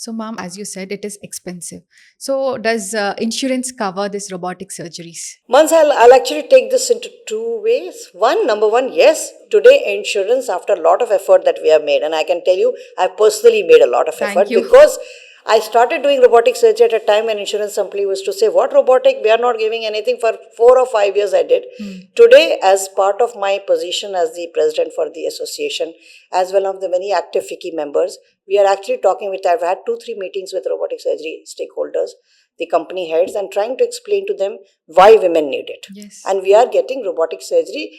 So, ma'am, as you said, it is expensive. So, does insurance cover this robotic surgeries? Once I'll actually take this into two ways. Number one, yes, today insurance, after a lot of effort that we have made, and I can tell you, I personally made a lot of Thank effort you. because I started doing robotic surgery at a time when insurance company was to say, what robotic? We are not giving anything for 4 or 5 years I did. Today, as part of my position as the president for the association, as well as the many active FICCI members, we are actually talking with, I've had 2-3 meetings with robotic surgery stakeholders, the company heads, and trying to explain to them why women need it. Yes. And we are getting robotic surgery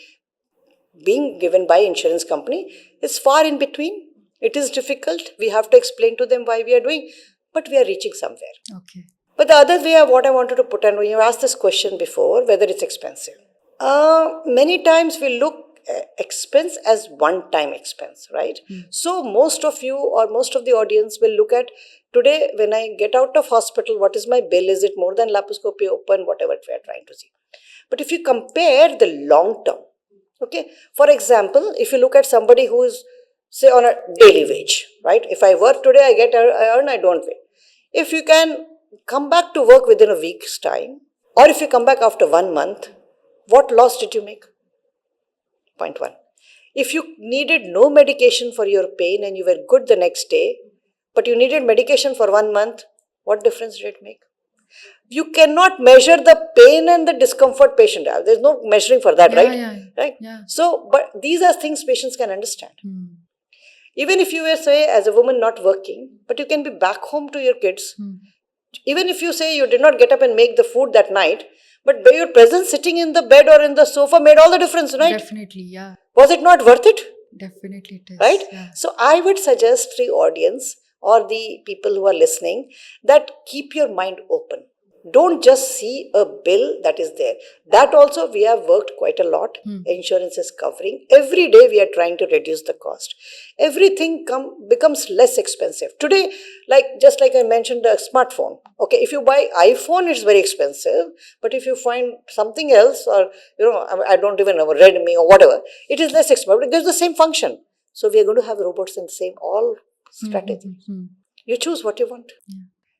being given by insurance company. It's far in between. It is difficult. We have to explain to them why we are doing, but we are reaching somewhere. Okay. But the other way of what I wanted to put, and when you asked this question before, whether it's expensive. Many times we look expense as one-time expense, right? So most of you or most of the audience will look at today when I get out of hospital, what is my bill? Is it more than laparoscopy open? Whatever we are trying to see. But if you compare the long term, okay, for example, if you look at somebody who is say on a daily wage, right? If I work today, I earn, I don't pay. If you can come back to work within a week's time, or if you come back after 1 month, what loss did you make? Point one. If you needed no medication for your pain and you were good the next day, but you needed medication for 1 month, what difference did it make? You cannot measure the pain and the discomfort patient have. There's no measuring for that, right? Right? Yeah. So, but these are things patients can understand. Even if you were, say, as a woman not working, but you can be back home to your kids. Even if you say you did not get up and make the food that night, but by your presence sitting in the bed or in the sofa made all the difference, right? Definitely, yeah. Was it not worth it? Definitely it is. Right? Yeah. So I would suggest the audience or the people who are listening that keep your mind open. Don't just see a bill that is there. That also we have worked quite a lot. Insurance is covering. Every day we are trying to reduce the cost. Everything becomes less expensive. Today, just like I mentioned, the smartphone. Okay, if you buy iPhone, it's very expensive. But if you find something else, or I don't even know, Redmi or whatever, it is less expensive. It gives the same function. So we are going to have robots in the same all strategy. You choose what you want.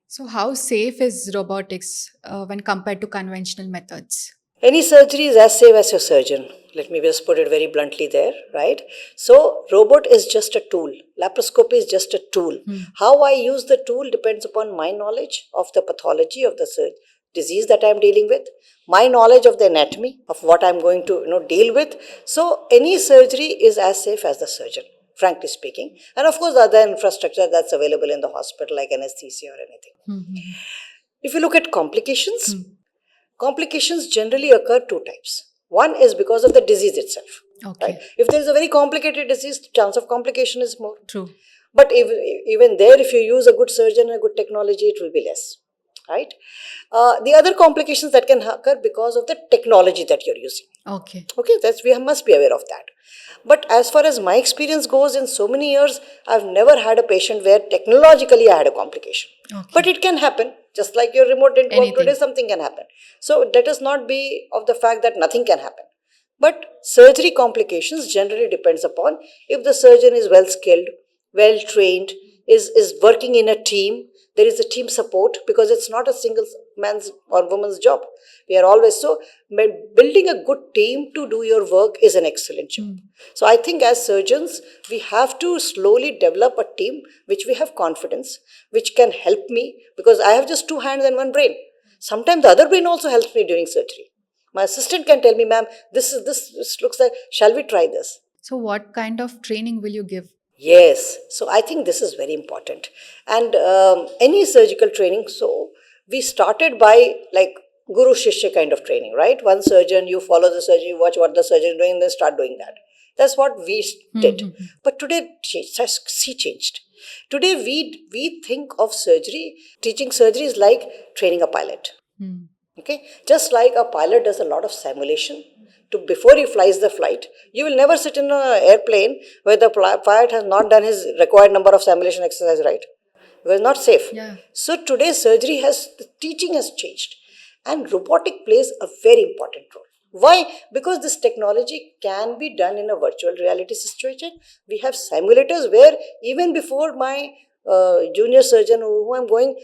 So, how safe is robotics when compared to conventional methods? Any surgery is as safe as your surgeon. Let me just put it very bluntly there, right? So, robot is just a tool. Laparoscopy is just a tool. How I use the tool depends upon my knowledge of the pathology of the disease that I'm dealing with, my knowledge of the anatomy of what I'm going to deal with. So, any surgery is as safe as the surgeon, frankly speaking. And of course, the other infrastructure that's available in the hospital, like anesthesia or anything. If you look at complications, complications generally occur two types. One is because of the disease itself. Okay. Right? If there is a very complicated disease, the chance of complication is more. True. But even there, if you use a good surgeon and a good technology, it will be less. Right? The other complications that can occur because of the technology that you're using. Okay. Okay, we must be aware of that. But as far as my experience goes, in so many years, I've never had a patient where technologically I had a complication. Okay. But it can happen. Just like your remote didn't work Anything. today, something can happen. So let us not be of the fact that nothing can happen. But surgery complications generally depends upon if the surgeon is well skilled, well trained, is working in a team. There is a team support because it's not a single man's or woman's job. We are always so building a good team to do your work is an excellent job. So I think as surgeons, we have to slowly develop a team which we have confidence, which can help me because I have just two hands and one brain. Sometimes the other brain also helps me during surgery. My assistant can tell me, ma'am, this looks like, shall we try this? So, what kind of training will you give? Yes, so I think this is very important. And any surgical training, so we started by like Guru Shishya kind of training, right? One surgeon, you follow the surgeon, you watch what the surgeon is doing, then start doing that. That's what we did. But today, sea changed. Today, we think of surgery, teaching surgery is like training a pilot. Okay, just like a pilot does a lot of simulation before he flies the flight, you will never sit in an airplane where the pilot has not done his required number of simulation exercise, right? Because it's not safe. Yeah. So today the teaching has changed, and robotic plays a very important role. Why? Because this technology can be done in a virtual reality situation. We have simulators where even before my junior surgeon who I'm going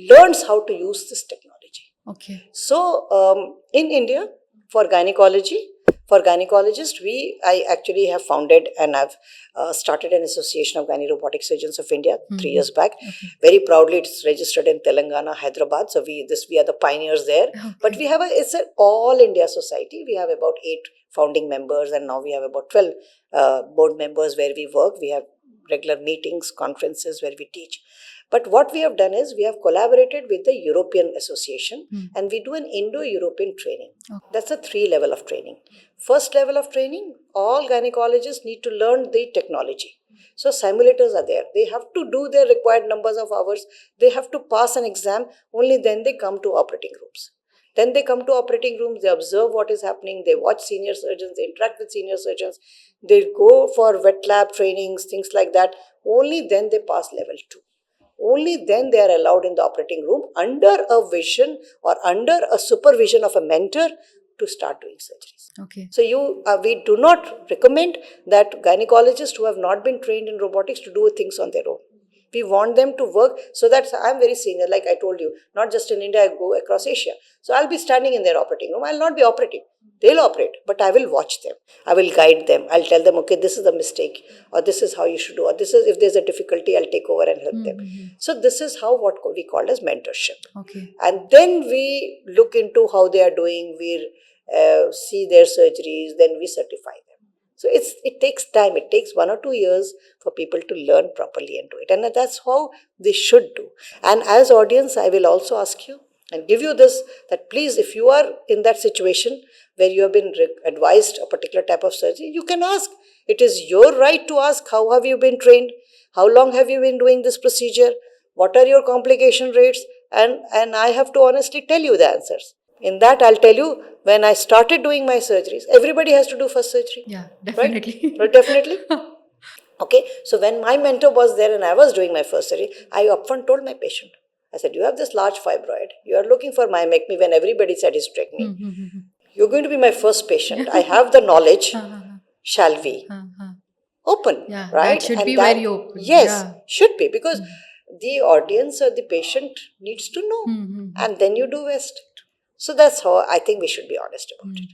learns how to use this technology. Okay. So in India, for gynecology, for gynecologists, I actually have founded and I've started an association of gynae robotic surgeons of India 3 years back. Okay. Very proudly, it's registered in Telangana, Hyderabad. So we are the pioneers there. But we have it's an all India society. We have about 8 founding members, and now we have about 12 board members where we work. We have regular meetings, conferences where we teach. But what we have done is we have collaborated with the European Association and we do an Indo-European training. That's a 3 level of training. First level of training, all gynecologists need to learn the technology. So simulators are there. They have to do their required numbers of hours. They have to pass an exam. Only then they come to operating rooms. Then they come to operating rooms, they observe what is happening, they watch senior surgeons, they interact with senior surgeons, they go for wet lab trainings, things like that. Only then they pass level 2. Only then they are allowed in the operating room under a vision or under a supervision of a mentor to start doing surgeries. Okay. So we do not recommend that gynecologists who have not been trained in robotics to do things on their own. We want them to work so that I'm very senior, like I told you, not just in India, I go across Asia. So I'll be standing in their operating room. I'll not be operating. They'll operate, but I will watch them. I will guide them. I'll tell them, okay, this is a mistake, or this is how you should do, or this is, if there's a difficulty, I'll take over and help them. So this is how what we call as mentorship. Okay. And then we look into how they are doing. We see their surgeries, then we certify them. So it takes time. It takes 1 or 2 years for people to learn properly and do it. And that's how they should do. And as audience, I will also ask you and give you this, that please, if you are in that situation where you have been advised a particular type of surgery, you can ask. It is your right to ask, how have you been trained? How long have you been doing this procedure? What are your complication rates? And I have to honestly tell you the answers. In that, I'll tell you, when I started doing my surgeries, everybody has to do first surgery. Yeah, definitely. Right? Definitely. Okay, so when my mentor was there and I was doing my first surgery, I upfront told my patient, I said, you have this large fibroid. You are looking for myomectomy when everybody said hysterectomy. You're going to be my first patient. I have the knowledge. Shall we? Open, Yeah, right? that should and be that, very open. Yes, Yeah. should be, because the audience or the patient needs to know. And then you do best. So that's how I think we should be honest about it.